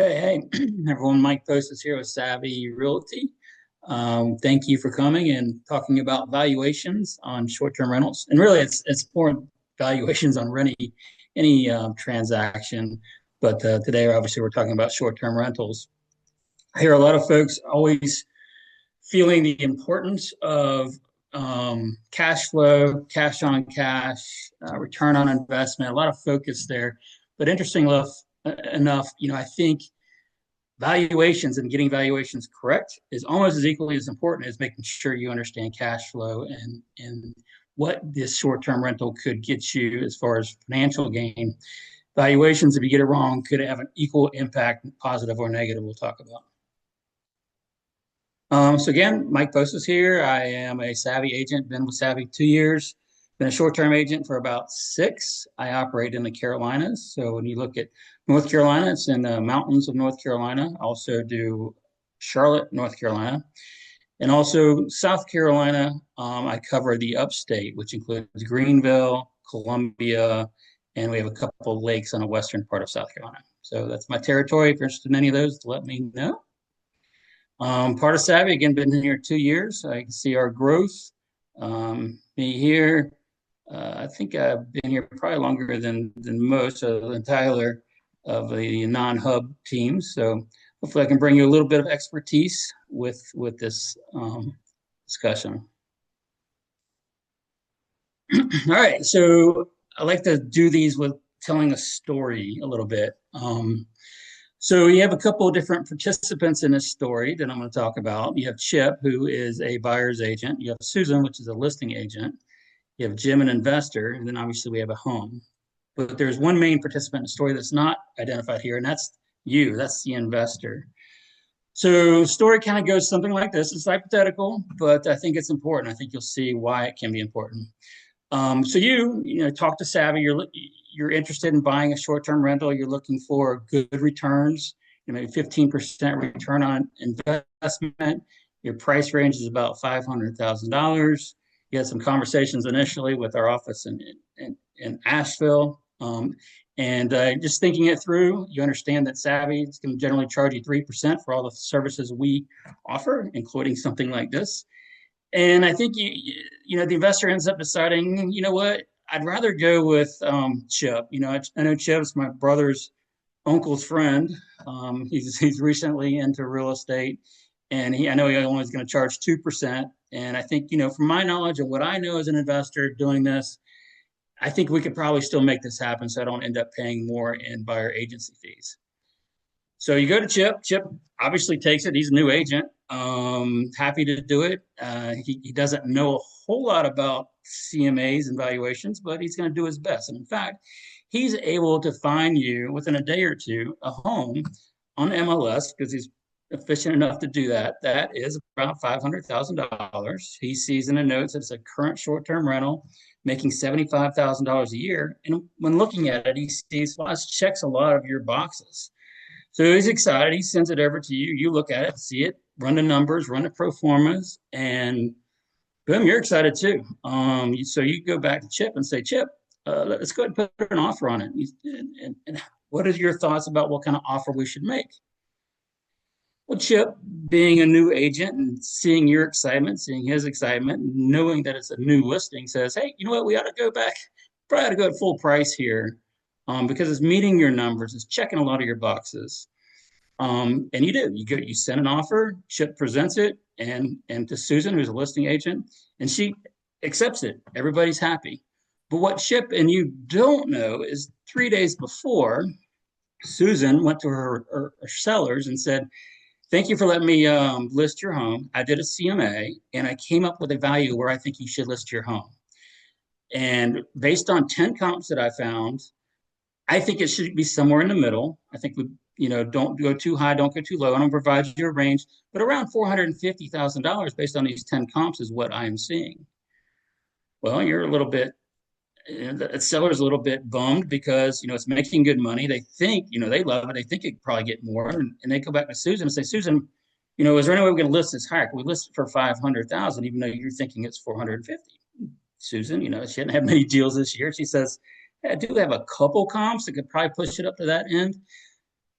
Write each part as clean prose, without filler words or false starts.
Hey, everyone. Mike Pocisk here with Savvy Realty. Thank you for coming and talking about valuations on short-term rentals. And really, it's more valuations on any transaction. But today, obviously, we're talking about short-term rentals. I hear a lot of folks always feeling the importance of cash flow, cash on cash, return on investment. A lot of focus there. But interesting enough, I think valuations and getting valuations correct is almost as equally as important as making sure you understand cash flow and what this short-term rental could get you as far as financial gain. Valuations, if you get it wrong, could have an equal impact, positive or negative. We'll talk about. So again, Mike Post is here. I am a Savvy agent, been with Savvy 2 years, been a short-term agent for about 6. I operate in the Carolinas. So when you look at North Carolina, it's in the mountains of North Carolina. I also do Charlotte, North Carolina. And also South Carolina, I cover the upstate, which includes Greenville, Columbia, and we have a couple of lakes on the western part of South Carolina. So that's my territory. If you're interested in any of those, let me know. Part of Savvy, again, been here 2 years. I can see our growth. Me here, I think I've been here probably longer than most, than Tyler, of the non-hub teams. So hopefully I can bring you a little bit of expertise with this discussion. All right, so I like to do these with telling a story a little bit. So you have a couple of different participants in this story that I'm going to talk about. You have Chip, who is a buyer's agent. You have Susan, which is a listing agent. You have Jim, an investor, and then obviously we have a home. But there's one main participant in the story that's not identified here, and that's you. That's the investor. So story kind of goes something like this. It's hypothetical, but I think it's important. I think you'll see why it can be important. So you talk to Savvy. You're interested in buying a short-term rental. You're looking for good returns. Maybe 15% return on investment. Your price range is about $500,000. You had some conversations initially with our office in Asheville. And just thinking it through, you understand that Savvy is going to generally charge you 3% for all the services we offer, including something like this. And I think the investor ends up deciding, you know what, I'd rather go with Chip. I know Chip's my brother's uncle's friend. He's recently into real estate, and I know he only is going to charge 2%. And I think, from my knowledge and what I know as an investor doing this, I think we could probably still make this happen, so I don't end up paying more in buyer agency fees. So you go to Chip. Chip obviously takes it. He's a new agent. Happy to do it. He doesn't know a whole lot about CMAs and valuations, but he's going to do his best. And in fact, he's able to find you within a day or two a home on MLS, because he's efficient enough to do that. That is about $500,000. He sees in the notes that it's a current short-term rental making $75,000 a year. And when looking at it, he sees, well, this checks a lot of your boxes. So he's excited. He sends it over to you. You look at it, see it, run the numbers, run the pro formas, and boom, you're excited too. So you go back to Chip and say, Chip, let's go ahead and put an offer on it. And what are your thoughts about what kind of offer we should make? Well, Chip, being a new agent and seeing your excitement, seeing his excitement, knowing that it's a new listing, says, hey, you know what? We ought to go back. Probably ought to go at full price here. Because it's meeting your numbers, it's checking a lot of your boxes. And you do. You send an offer, Chip presents it, and to Susan, who's a listing agent, and she accepts it. Everybody's happy. But what Chip and you don't know is 3 days before, Susan went to her sellers and said, thank you for letting me list your home. I did a CMA, and I came up with a value where I think you should list your home. And based on 10 comps that I found, I think it should be somewhere in the middle. I think we, don't go too high, don't go too low. I don't provide you a range, but around $450,000 based on these 10 comps is what I am seeing. Well, you're a little bit, the seller's a little bit bummed because, it's making good money. They think, they love it. They think it could probably get more. And they go back to Susan and say, Susan, is there any way we can list this higher? Can we list it for 500,000, even though you're thinking it's 450? Susan, she hadn't had many deals this year. She says, I do have a couple comps that could probably push it up to that end.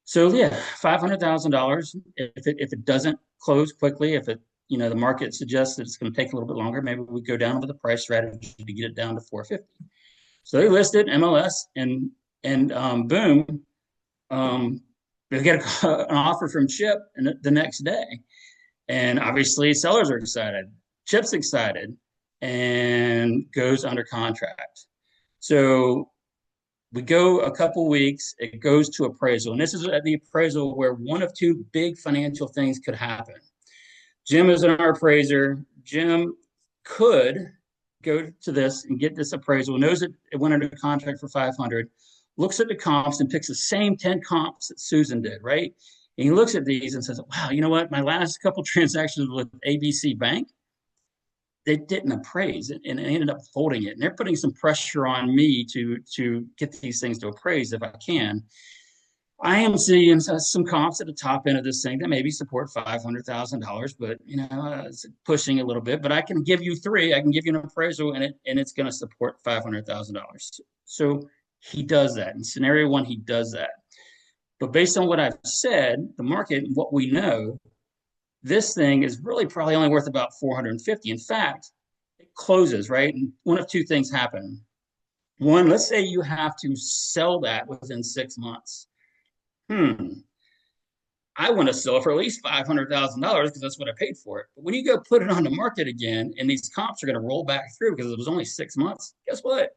So yeah, $500,000. If it doesn't close quickly, if it the market suggests that it's going to take a little bit longer, maybe we go down with the price strategy to get it down to 450. So they listed MLS and boom, um, they get an offer from Chip the next day, and obviously sellers are excited, Chip's excited, and goes under contract. So we go a couple weeks, it goes to appraisal. And this is at the appraisal where one of two big financial things could happen. Jim is our appraiser. Jim could go to this and get this appraisal, knows it went under contract for 500, looks at the comps and picks the same 10 comps that Susan did, right? And he looks at these and says, wow, you know what? My last couple transactions with ABC Bank, they didn't appraise it and they ended up holding it. And they're putting some pressure on me to get these things to appraise if I can. I am seeing some comps at the top end of this thing that maybe support $500,000, but it's pushing a little bit. But I can give you three. I can give you an appraisal, and it's going to support $500,000. So he does that. In scenario one, he does that. But based on what I've said, the market, what we know, this thing is really probably only worth about 450. In fact, it closes, right? And one of two things happen. One, let's say you have to sell that within 6 months. I want to sell it for at least $500,000 because that's what I paid for it. But when you go put it on the market again and these comps are going to roll back through because it was only 6 months, guess what?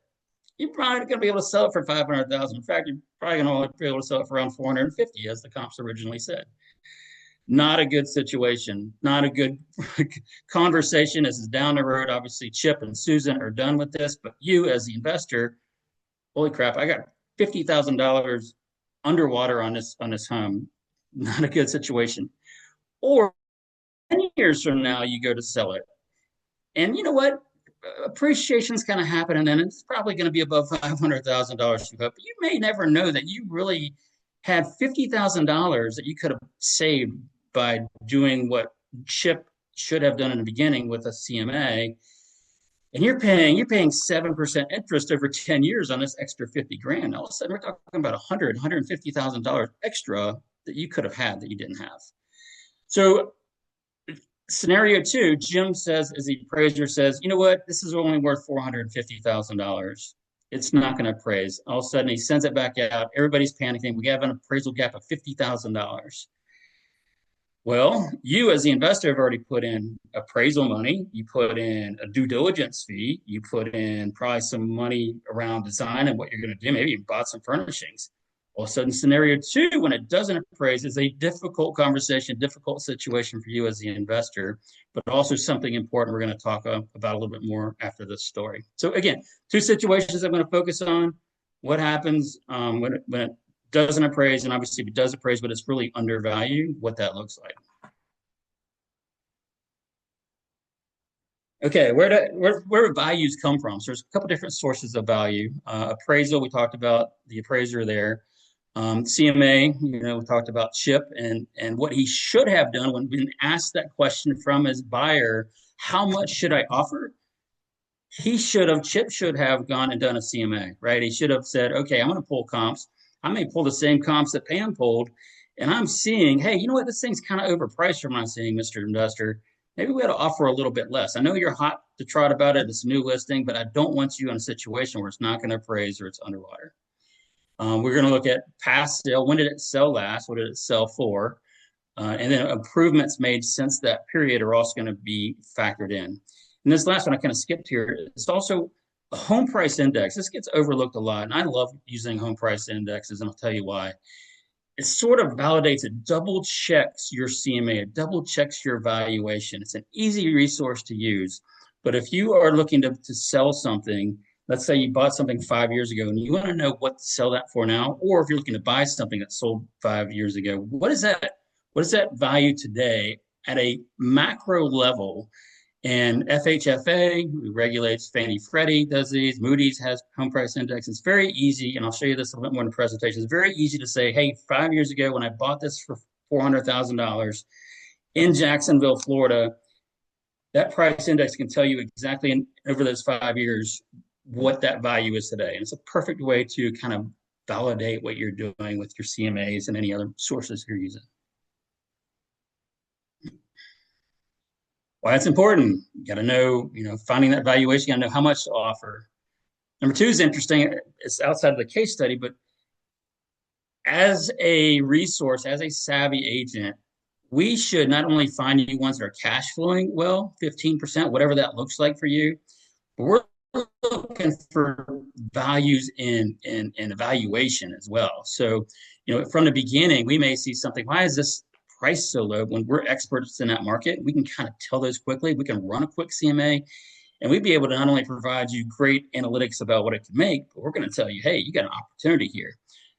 You're probably going to be able to sell it for 500,000. In fact, you're probably going to be able to sell it for around 450, as the comps originally said. Not a good situation, not a good conversation. This is down the road. Obviously, Chip and Susan are done with this, but you as the investor, holy crap, I got $50,000 underwater on this home. Not a good situation. Or 10 years from now, you go to sell it. And you know what? Appreciation's kind of happening, and it's probably going to be above $500,000. But you may never know that you really had $50,000 that you could have saved by doing what Chip should have done in the beginning with a CMA. And you're paying 7% interest over 10 years on this extra 50 grand. All of a sudden, we're talking about $150,000 extra that you could have had that you didn't have. So scenario two, Jim says, as the appraiser says, you know what, this is only worth $450,000. It's not going to appraise. All of a sudden, he sends it back out. Everybody's panicking. We have an appraisal gap of $50,000. Well, you as the investor have already put in appraisal money. You put in a due diligence fee. You put in probably some money around design and what you're going to do. Maybe you bought some furnishings. All of a sudden, scenario two, when it doesn't appraise, is a difficult conversation, difficult situation for you as the investor, but also something important we're going to talk about a little bit more after this story. So again, two situations I'm going to focus on. What happens when it doesn't appraise, and obviously if it does appraise, but it's really undervalued, what that looks like. Okay, where do values come from? So there's a couple different sources of value. Appraisal, we talked about the appraiser there. CMA, we talked about Chip and what he should have done when being asked that question from his buyer, how much should I offer? Chip should have gone and done a CMA, right? He should have said, okay, I'm going to pull comps. I may pull the same comps that Pam pulled, and I'm seeing, hey, you know what? This thing's kind of overpriced from what I'm seeing, Mr. Investor. Maybe we ought to offer a little bit less. I know you're hot to trot about it. It's a new listing, but I don't want you in a situation where it's not going to appraise or it's underwater. We're going to look at past sale. When did it sell last? What did it sell for? And then improvements made since that period are also going to be factored in. And this last one I kind of skipped here. It's also a home price index. This gets overlooked a lot, and I love using home price indexes, and I'll tell you why. It sort of validates, it double checks your CMA, it double checks your valuation. It's an easy resource to use. But if you are looking to sell something, let's say you bought something 5 years ago and you want to know what to sell that for now, or if you're looking to buy something that sold 5 years ago, what is that value today at a macro level? And FHFA regulates, Fannie Freddie does these, Moody's has home price index. It's very easy, and I'll show you this a little bit more in the presentation. It's very easy to say, hey, 5 years ago when I bought this for $400,000 in Jacksonville, Florida, that price index can tell you exactly over those 5 years what that value is today. And it's a perfect way to kind of validate what you're doing with your CMAs and any other sources you're using. Why it's important. You got to know, finding that valuation, you got to know how much to offer. Number two is interesting. It's outside of the case study, but as a resource, as a savvy agent, we should not only find you ones that are cash flowing well, 15%, whatever that looks like for you, but we're looking for values in evaluation as well. So, from the beginning, we may see something, why is this price so low? When we're experts in that market, we can kind of tell those quickly. We can run a quick CMA, and we'd be able to not only provide you great analytics about what it can make, but we're going to tell you, hey, you got an opportunity here.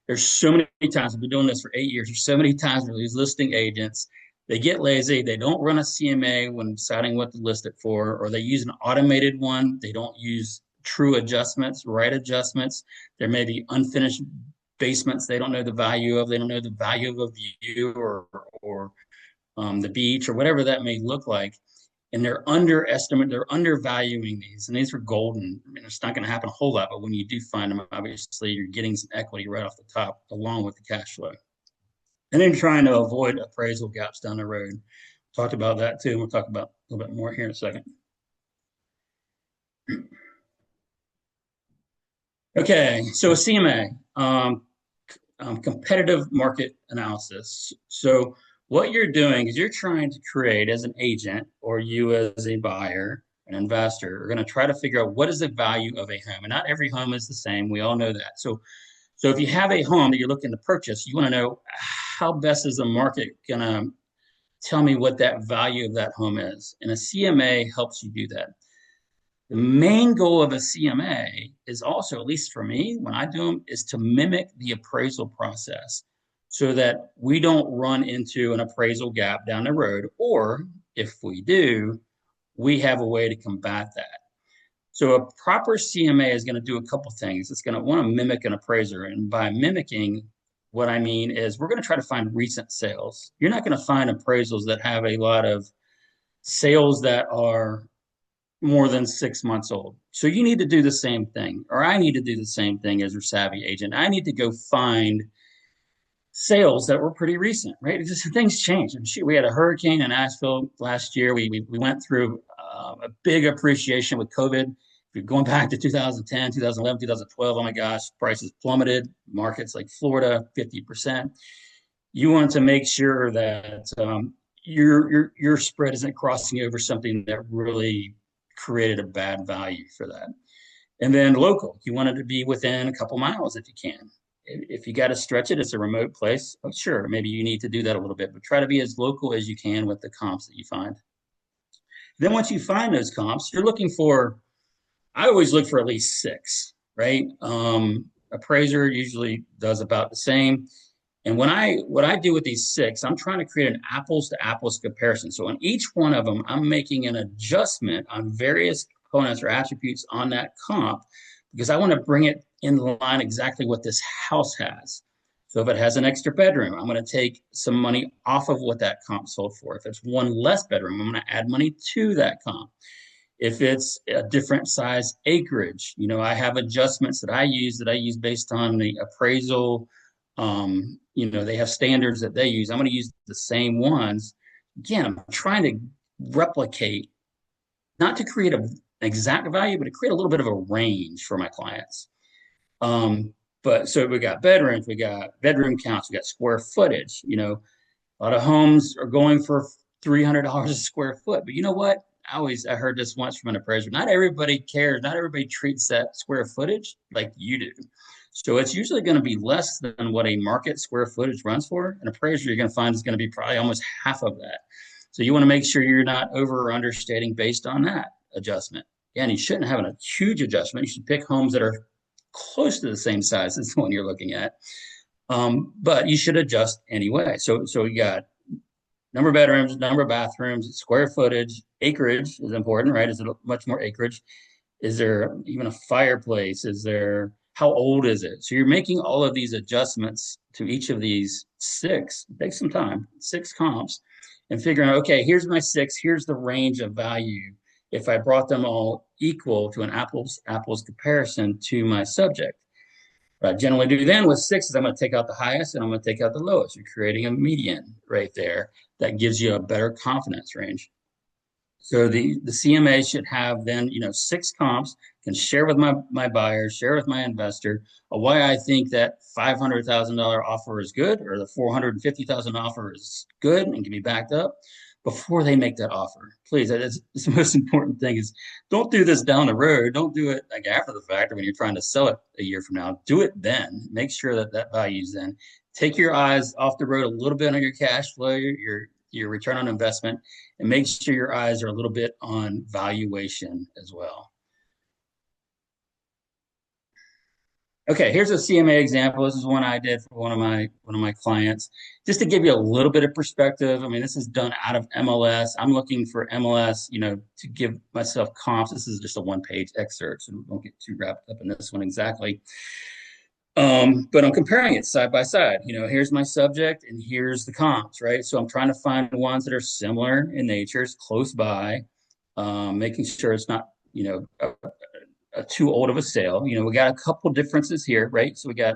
There's so many times, I've been doing this for 8 years, there's so many times where these listing agents, they get lazy, they don't run a CMA when deciding what to list it for, or they use an automated one. They don't use true adjustments, right adjustments. There may be unfinished basements they don't know the value of. They don't know the value of a view or the beach or whatever that may look like. And they're undervaluing these. And these are golden. I mean, it's not going to happen a whole lot, but when you do find them, obviously you're getting some equity right off the top along with the cash flow. And then trying to avoid appraisal gaps down the road. Talked about that too. And we'll talk about a little bit more here in a second. Okay, so a CMA, competitive market analysis. So what you're doing is you're trying to create as an agent, or you as a buyer, an investor, are going to try to figure out what is the value of a home. And not every home is the same. We all know that. So if you have a home that you're looking to purchase, you want to know how best is the market going to tell me what that value of that home is. And a CMA helps you do that. The main goal of a CMA is also, at least for me, when I do them, is to mimic the appraisal process so that we don't run into an appraisal gap down the road. Or if we do, we have a way to combat that. So a proper CMA is going to do a couple things. It's going to want to mimic an appraiser. And by mimicking, what I mean is we're going to try to find recent sales. You're not going to find appraisals that have a lot of sales that are more than 6 months old. So you need to do the same thing, or I need to do the same thing as your savvy agent. I need to go find sales that were pretty recent, right? Just things change. And shoot, we had a hurricane in Asheville last year. We went through a big appreciation with COVID. If you're going back to 2010, 2011, 2012, oh my gosh, prices plummeted. Markets like Florida, 50%. You want to make sure that your spread isn't crossing over something that really created a bad value for that. And then local, you want it to be within a couple miles if you can. If you got to stretch it, it's a remote place. Oh, sure, maybe you need to do that a little bit, but try to be as local as you can with the comps that you find. Then once you find those comps, you're looking for, I always look for at least 6, right? Appraiser usually does about the same. And what I do with these 6, I'm trying to create an apples to apples comparison. So on each one of them, I'm making an adjustment on various components or attributes on that comp because I want to bring it in line exactly what this house has. So if it has an extra bedroom, I'm going to take some money off of what that comp sold for. If it's one less bedroom, I'm going to add money to that comp. If it's a different size acreage, I have adjustments that I use based on the appraisal. They have standards that they use. I'm going to use the same ones. Again, I'm trying to replicate, not to create an exact value, but to create a little bit of a range for my clients. But so we got bedrooms, we got bedroom counts, we got square footage. A lot of homes are going for $300 a square foot. But you know what? I heard this once from an appraiser. Not everybody cares. Not everybody treats that square footage like you do. So it's usually going to be less than what a market square footage runs for. An appraiser you're going to find is going to be probably almost half of that. So you want to make sure you're not over or understating based on that adjustment. And you shouldn't have a huge adjustment. You should pick homes that are close to the same size as the one you're looking at. But you should adjust anyway. So you got number of bedrooms, number of bathrooms, square footage, acreage is important, right? Is it much more acreage? Is there even a fireplace? How old is it? So you're making all of these adjustments to each of these 6. It takes some time, 6 comps, and figuring out, okay, here's my 6, here's the range of value if I brought them all equal to an apples comparison to my subject. What I generally do then with six is I'm going to take out the highest and I'm going to take out the lowest. You're creating a median right there that gives you a better confidence range. So the CMA should have then, six comps, can share with my buyer, share with my investor why I think that $500,000 offer is good or the 450,000 offer is good and can be backed up before they make that offer. Please, that's the most important thing is don't do this down the road. Don't do it like after the fact or when you're trying to sell it a year from now. Do it then. Make sure that that value is then. Take your eyes off the road a little bit on your cash flow, your return on investment, and make sure your eyes are a little bit on valuation as well. Okay, here's a CMA example. This is one I did for one of my clients, just to give you a little bit of perspective. I mean, this is done out of MLS. I'm looking for MLS, to give myself comps. This is just a one-page excerpt, so don't get too wrapped up in this one exactly. But I'm comparing it side by side. Here's my subject and here's the comps, right? So I'm trying to find ones that are similar in nature, it's close by, making sure it's not, too old of a sale. We got a couple differences here, right? So we got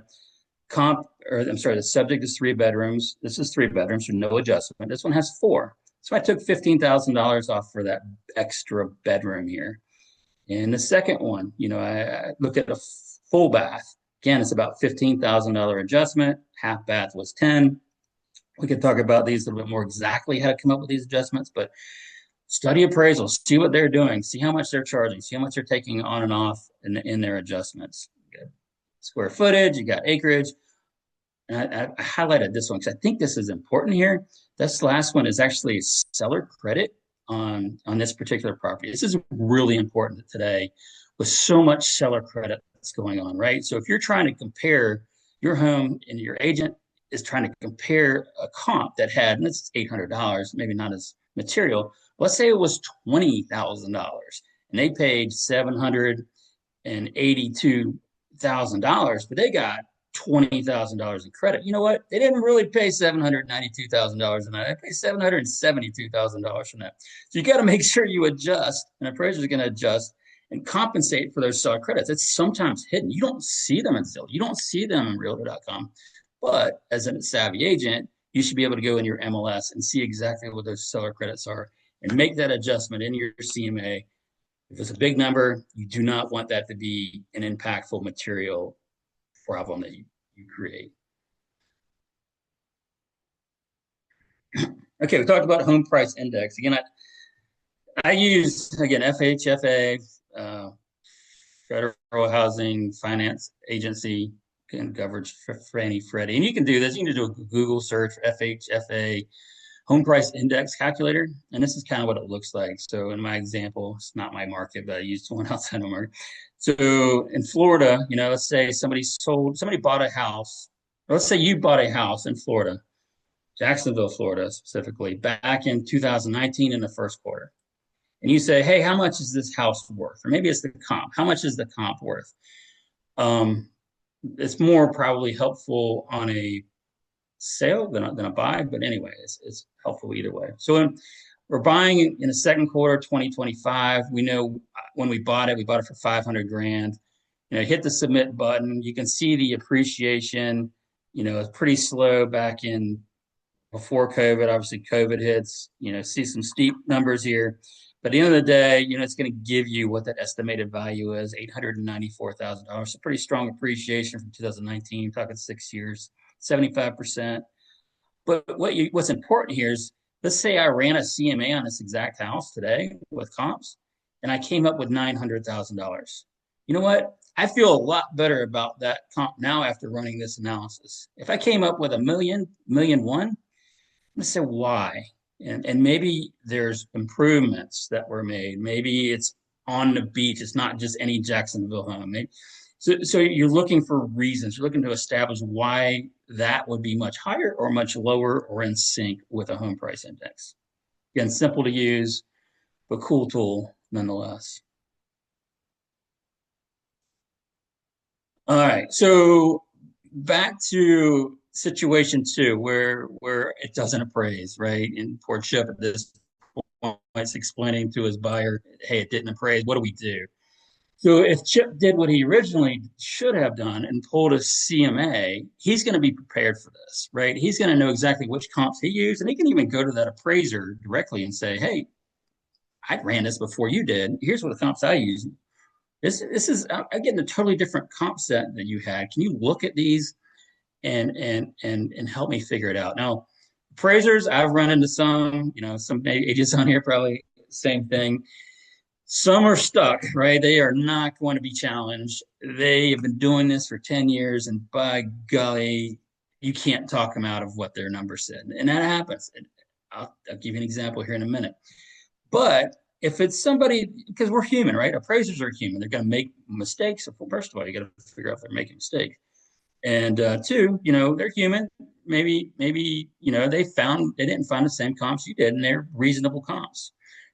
the subject is 3 bedrooms. This is 3 bedrooms, so no adjustment. This one has 4. So I took $15,000 off for that extra bedroom here. And the second one, I looked at a full bath. Again, it's about $15,000 adjustment. Half bath was 10. We could talk about these a little bit more exactly how to come up with these adjustments, but study appraisals, see what they're doing, see how much they're charging, see how much they're taking on and off in their adjustments. You got square footage, you got acreage. And I highlighted this one because I think this is important here. This last one is actually a seller credit on this particular property. This is really important today with so much seller credit that's going on, right? So if you're trying to compare your home and your agent is trying to compare a comp that had, and it's $800, maybe not as material. Let's say it was $20,000 and they paid $782,000, but they got $20,000 in credit. You know what? They didn't really pay $792,000 in that. They paid $772,000 from that. So you got to make sure you adjust, and appraiser is going to adjust and compensate for those seller credits. It's sometimes hidden. You don't see them in Zillow. You don't see them in Realtor.com. But as a savvy agent, you should be able to go in your MLS and see exactly what those seller credits are and make that adjustment in your CMA. If it's a big number, you do not want that to be an impactful material problem that you create. Okay, we talked about home price index. Again, I use, FHFA, Federal Housing Finance Agency, and coverage for Fannie Freddie. And you can do this. You can do a Google search for FHFA home price index calculator. And this is kind of what it looks like. So in my example, it's not my market, but I used one outside my market. So in Florida, let's say somebody bought a house. Let's say you bought a house in Florida, Jacksonville, Florida, specifically back in 2019 in the first quarter. And you say, hey, how much is this house worth? Or maybe it's the comp. How much is the comp worth? It's more probably helpful on a sale than a buy, but anyway, it's helpful either way. So when we're buying in the second quarter 2025, we know when we bought it for 500 grand. Hit the submit button. You can see the appreciation. It's pretty slow back in before COVID. Obviously, COVID hits. See some steep numbers here. But at the end of the day, it's going to give you what that estimated value is, $894,000. So pretty strong appreciation from 2019, talking 6 years, 75%. But what's important here is, let's say I ran a CMA on this exact house today with comps, and I came up with $900,000. You know what? I feel a lot better about that comp now after running this analysis. If I came up with $1 million, $1.1 million, I'm going to say why. And maybe there's improvements that were made. Maybe it's on the beach. It's not just any Jacksonville home. So you're looking for reasons. You're looking to establish why that would be much higher or much lower or in sync with a home price index. Again, simple to use, but cool tool nonetheless. All right, so back to situation 2, where it doesn't appraise, right? And poor Chip at this point is explaining to his buyer, hey, it didn't appraise. What do we do? So if Chip did what he originally should have done and pulled a CMA, he's going to be prepared for this, right? He's going to know exactly which comps he used, and he can even go to that appraiser directly and say, "Hey, I ran this before you did. Here's what the comps I use. This is I'm getting a totally different comp set than you had. Can you look at these and help me figure it out?" Now, appraisers, I've run into some, some agents on here probably same thing. Some are stuck, right? They are not going to be challenged. They have been doing this for 10 years, and by golly, you can't talk them out of what their number said. And that happens. I'll give you an example here in a minute. But if it's somebody, because we're human, right? Appraisers are human. They're going to make mistakes. First of all, you got to figure out if they're making mistakes. And two, they're human. Maybe, they didn't find the same comps you did, and they're reasonable comps.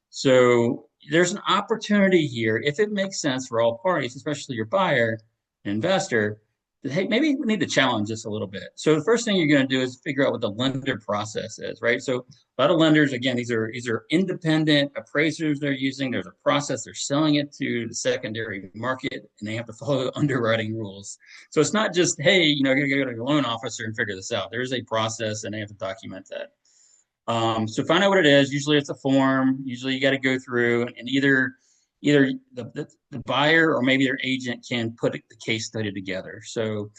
So there's an opportunity here, if it makes sense for all parties, especially your buyer and investor, that, hey, maybe we need to challenge this a little bit. So the first thing you're going to do is figure out what the lender process is, right? So a lot of lenders, again, these are independent appraisers they're using. There's a process. They're selling it to the secondary market, and they have to follow underwriting rules. So it's not just, hey, you're going to go to your loan officer and figure this out. There is a process, and they have to document that. So find out what it is. Usually it's a form. Usually you got to go through and either the buyer or maybe their agent can put the case study together. So,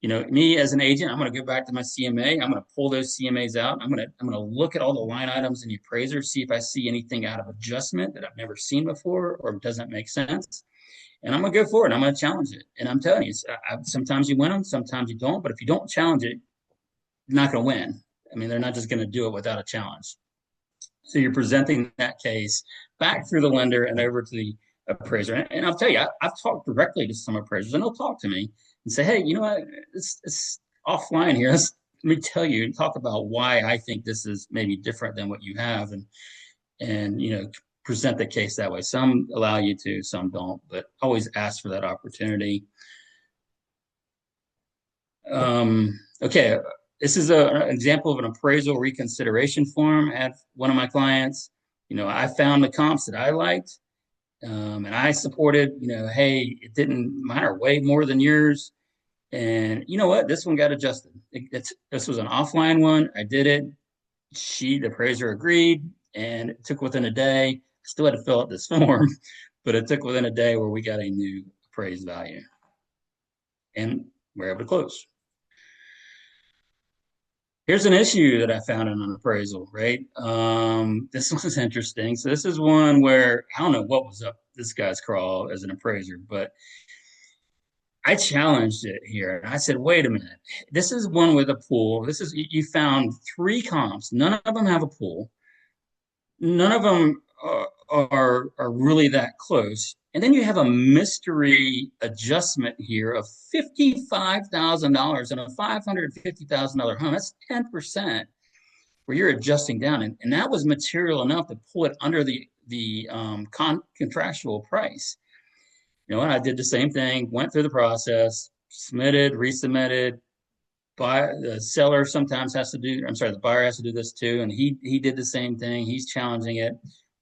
me as an agent, I'm going to go back to my CMA. I'm going to pull those CMAs out. I'm going to look at all the line items in the appraiser, see if I see anything out of adjustment that I've never seen before or doesn't make sense. And I'm going to go forward. I'm going to challenge it. And I'm telling you, sometimes you win them, sometimes you don't. But if you don't challenge it, you're not going to win. I mean, they're not just going to do it without a challenge. So you're presenting that case back through the lender and over to the appraiser. And I'll tell you, I've talked directly to some appraisers, and they'll talk to me and say, "Hey, you know what? It's offline here. Let me tell you and talk about why I think this is maybe different than what you have, and present the case that way." Some allow you to, some don't, but always ask for that opportunity. Okay, this is an example of an appraisal reconsideration form. I had one of my clients, I found the comps that I liked, and I supported, hey, it didn't, mine are way more than yours. And you know what? This one got adjusted. This was an offline one. I did it. The appraiser agreed, and it took within a day. I still had to fill out this form, but it took within a day where we got a new appraised value. And we're able to close. Here's an issue that I found in an appraisal, right? This was interesting. So this is one where I don't know what was up this guy's crawl as an appraiser, but I challenged it here. And I said, wait a minute. This is one with a pool. You found 3 comps. None of them have a pool. None of them are really that close. And then you have a mystery adjustment here of $55,000 in a $550,000 home. That's 10% where you're adjusting down. And that was material enough to pull it under the contractual price. And I did the same thing, went through the process, submitted, resubmitted. The seller sometimes has to do, I'm sorry, the buyer has to do this too. And he did the same thing. He's challenging it.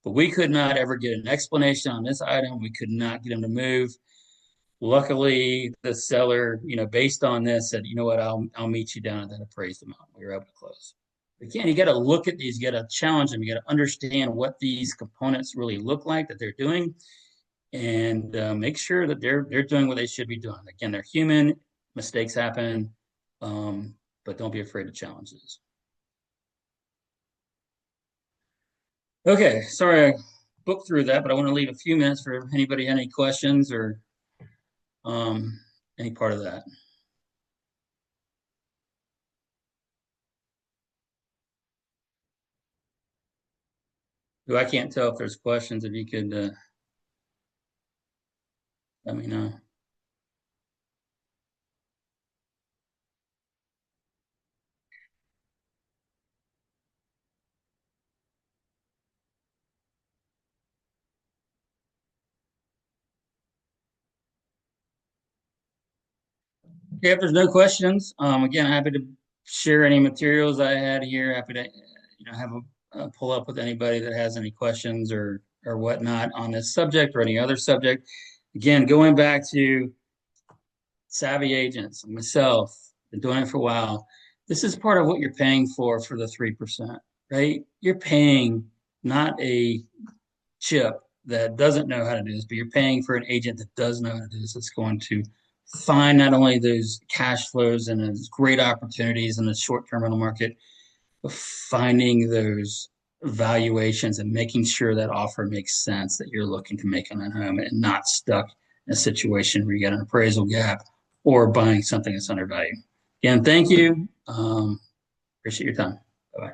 But we could not ever get an explanation on this item. We could not get him to move. Luckily, the seller, based on this, said, "You know what? I'll meet you down at that appraised amount." We were able to close. Again, you got to look at these, you got to challenge them, you got to understand what these components really look like that they're doing, and make sure that they're doing what they should be doing. Again, they're human, mistakes happen, but don't be afraid to challenge this. Okay, sorry I booked through that, but I want to leave a few minutes for anybody any questions or any part of that. I can't tell if there's questions. If you could let me know. Okay, if there's no questions, again, happy to share any materials I had here. Happy to have a pull up with anybody that has any questions or whatnot on this subject or any other subject. Again, going back to savvy agents, myself, been doing it for a while. This is part of what you're paying for the 3%, right? You're paying not a chip that doesn't know how to do this, but you're paying for an agent that does know how to do this. That's going to find not only those cash flows and those great opportunities in the short-term rental market, but finding those valuations and making sure that offer makes sense that you're looking to make on that home and not stuck in a situation where you got an appraisal gap or buying something that's undervalued. Again, thank you. Appreciate your time. Bye-bye.